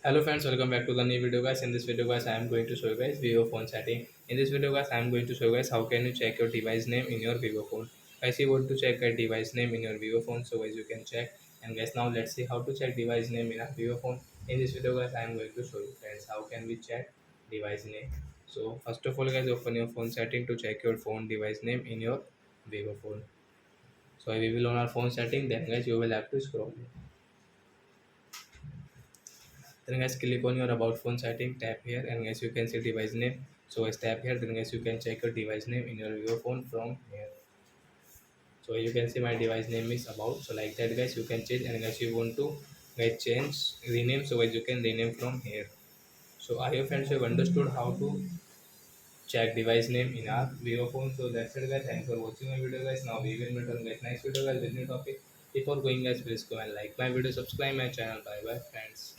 Hello friends, welcome back to the new video guys. In this video guys, I am going to show you guys Vivo phone setting. In this video guys, I am going to show you guys how can you check your device name in your Vivo phone. Guys, you want to check a device name in your Vivo phone, so guys you can check. And guys, now let's see how to check device name in a Vivo phone. In this video guys, I am going to show you friends how can we check device name. So first of all guys, open your phone setting to check your phone device name in your Vivo phone. So we will on our phone setting, then guys you will have to scroll. Then guys click on your about phone setting, tap here and guys you can see device name. So guys tap here, then guys you can check your device name in your Vivo phone from here. So you can see my device name is about. So like that guys you can change, and guys you want to guys change rename, so guys you can rename from here. So I hope friends you have understood how to check device name in our Vivo phone. So that's it guys. Thanks for watching my video guys. Now we will meet on guys next video guys with new topic. Before going guys, please go and like my video, subscribe my channel. Bye bye friends.